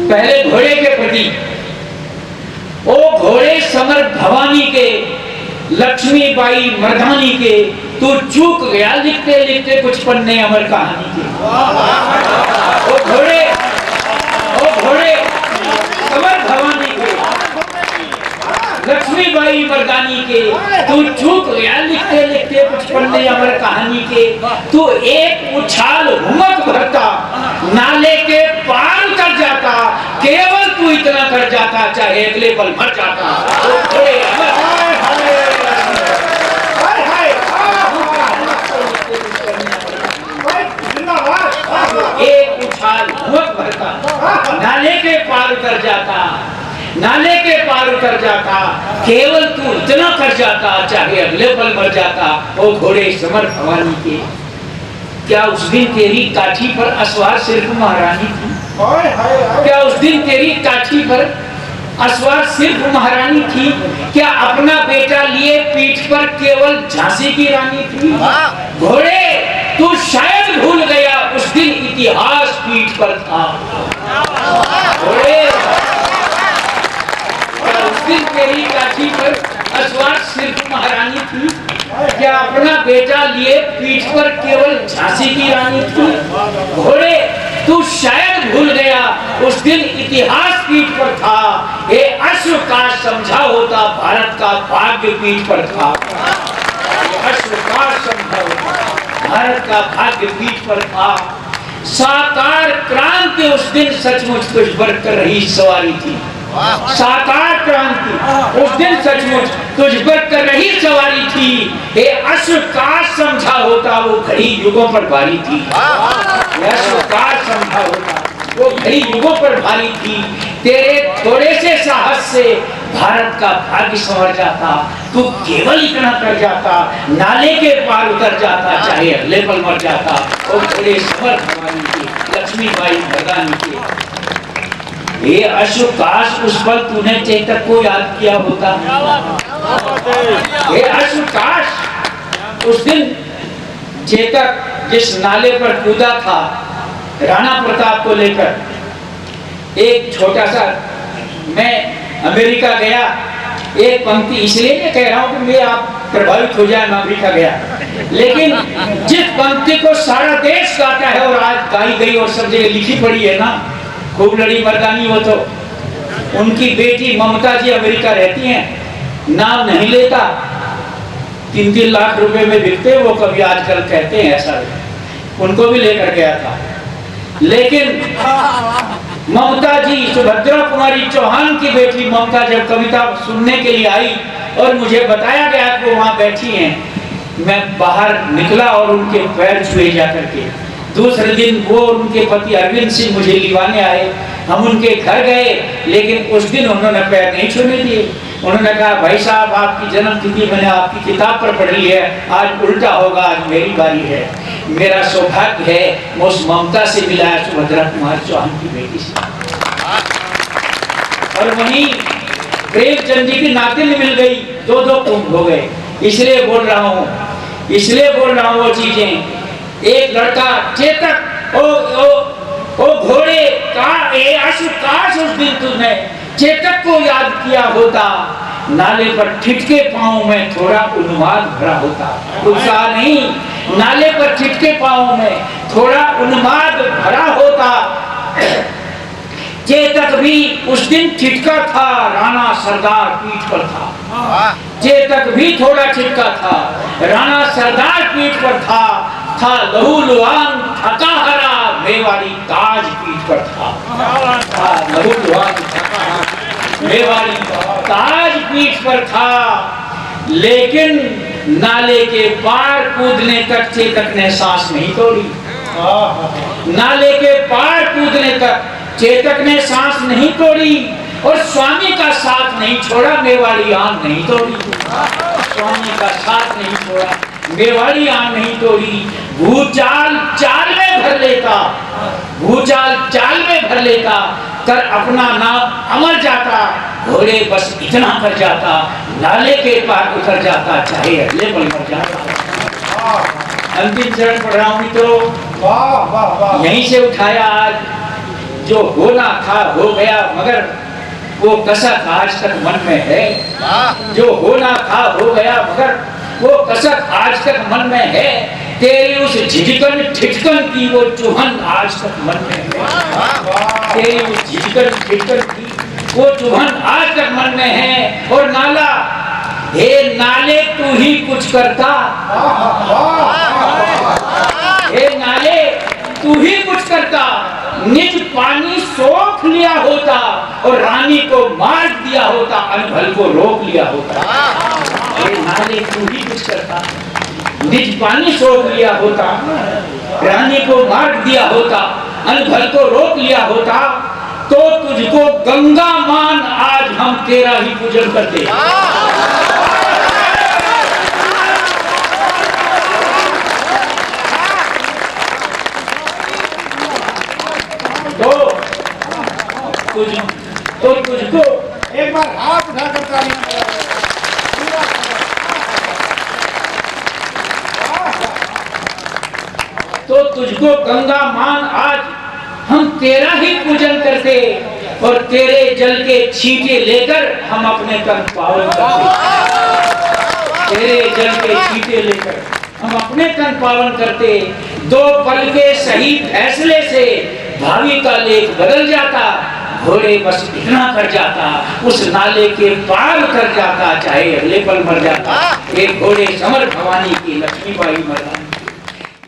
पहले घोड़े के प्रति, ओ घोड़े समर भवानी के, लक्ष्मीबाई मर्दानी के, तू चूक गया लिखते लिखते कुछ पन्ने अमर कहानी के। ओ घोड़े समर भवानी के, लक्ष्मीबाई मर्दानी के, तू चूक गया लिखते लिखते कुछ पन्ने अमर कहानी के। तू एक उछाल हुमक भरता, नाले के पार कर जाता, केवल तू इतना कर जाता, चाहे अगले पल मर जाता। एक उछाल हुमक भरता, नाले के पार कर जाता, नाले के पार कर जाता, केवल तू इतना कर जाता, चाहे अगले पल मर जाता। ओ घोड़े समर भवानी के, क्या उस दिन तेरी काठी पर असवार सिर्फ महारानी थी? क्या उस दिन तेरी काठी पर असवार सिर्फ महारानी थी? क्या अपना बेटा लिए पीठ पर केवल झांसी की रानी थी? घोड़े तू शायद भूल गया उस दिन इतिहास पीठ पर था। घोड़े क्या उस दिन तेरी काठी पर असवार सिर्फ महारानी थी? क्या अपना बेटा लिए पीठ पर केवल झांसी की रानी थी? घोड़े तू शायद भूल गया उस दिन इतिहास पीठ पर था। ये अश्व का समझा होता भारत का भाग्य पीठ पर था। अश्व का समझा होता भारत का भाग्य पीठ पर था। साकार क्रांति उस दिन सचमुच तुझ पर कर रही सवारी थी। साकार क्रांति उस दिन सचमुच तुझ पर कर रही सवारी थी। ये अश्व का समझा होता वो घड़ी युगों पर भारी थी। अश्व का समझा होता वो घड़ी युगों पर भारी थी। तेरे थोड़े से साहस से भारत का भाग्य संवर जाता। तू केवल इतना कर जाता, नाले के पार उतर जाता, चाहे अगले पल मर जाता। वो घोड़े समर भवानी के, लक्ष्मीबाई मर्दानी के। ये अश्व काश उस पल तूने चेतक को याद किया होता। ये अश्व काश उस दिन चेतक जिस नाले पर कूदा था राणा प्रताप को लेकर। एक छोटा सा, मैं अमेरिका गया, एक पंक्ति इसलिए मैं कह रहा हूं कि मैं आप प्रभावित हो जाए, मैं अमेरिका गया, लेकिन जिस पंक्ति को सारा देश गाता है और आज गाई गई और सब जगह लिखी पड़ी है ना, खूब लड़ी मर्दानी हो तो उनकी बेटी ममता जी अमेरिका रहती हैं, नाम नहीं लेता, 3-3 लाख रुपए में बिकते वो, कभी आजकल कहते हैं ऐसा, उनको भी लेकर गया था। लेकिन ममता जी, सुभद्रा कुमारी चौहान की बेटी ममता जब कविता सुनने के लिए आई और मुझे बताया गया कि वो वहां बैठी हैं, मैं बाहर निकला और उनके पैर छुए जाकर के। दूसरे दिन वो उनके पति अरविंद सिंह मुझे लिवाने आए, हम उनके घर गए, लेकिन उस दिन उन्होंने पैर नहीं छूने दिए। उन्होंने कहा, भाई साहब आपकी जन्मतिथि मैंने आपकी किताब पर पढ़ ली है, आज उल्टा होगा, आज मेरी बारी है। मेरा सौभाग्य है मैं उस ममता से मिला है, सुभद्रा कुमार चौहान की बेटी से। और वहीं प्रेमचंद जी की नातिन मिल गई, 2-2 कुंभ हो गए। इसलिए बोल रहा हूँ वो चीजें। एक लड़का चेतक, ओ घोड़े का ए अश्व काश उस दिन तुमने चेतक को याद किया होता, नाले पर ठिठके पांव में थोड़ा उन्माद भरा होता। उत्साह नहीं, नाले पर ठिठके पांव में थोड़ा उन्माद भरा होता। चेतक भी उस दिन ठिठका था, राणा सरदार पीठ पर था। चेतक भी थोड़ा ठिठका था, राणा सरदार पीठ पर था लहू लुहान थका हरा, मेवाड़ी ताज पीठ पर था लहू लुहान थका हरा, मेवाड़ी ताज पीठ पर था। लेकिन नाले के पार कूदने तक चेतक ने सांस नहीं तोड़ी। नाले के पार कूदने तक चेतक ने सांस नहीं तोड़ी और स्वामी का साथ नहीं छोड़ा, मेवाड़ी आन नहीं तोड़ी। स्वामी का साथ नहीं छोड़ा, मेवाड़ी आन नहीं तोड़ी। भूचाल चाल में भर लेता, भूचाल चाल में भर लेता, कर अपना नाम अमर जाता। घोड़े बस इतना कर जाता, नाले के पार उतर जाता, चाहे अगले पल मर जाता। अंतिम चरण पढ़ रहा हूं तो यहीं से उठाया आज जो होना था हो गया, मगर वो कसक आज तक मन में है। जो होना था हो गया, मगर वो कसक आज तक मन में है। तेरी उस झिझकन ठिठकन की वो चुभन आज तक मन में है। तेरी उस झिझकन ठिठकन की वो चुभन आज तक मन में है। और नाला, हे नाले तू ही कुछ करता, हे नाले तू ही कुछ करता, निज पानी सोख लिया होता और रानी को मार दिया होता, अनभल को रोक लिया होता। हे नाले तू ही कुछ करता, निज पानी सोख लिया होता, रानी को मार दिया होता, अनभल को रोक लिया होता, तो तुझको गंगा मान आज हम तेरा ही पूजन करते। तो तुझको एक बार हाथ उठाकर तालियां बजाओ। तो तुझको गंगा मान आज हम तेरा ही पूजन करते और तेरे जल के छींटे लेकर हम अपने तन पावन करते। तेरे जल के छींटे लेकर हम अपने तन पावन करते। दो पल के सही फैसले से भावी का लेख बदल जाता। घोड़े बस इतना कर जाता, उस नाले के पार कर जाता, चाहे अगले पल मर जाता। एक घोड़े समर भवानी की लक्ष्मीबाई मर जाती।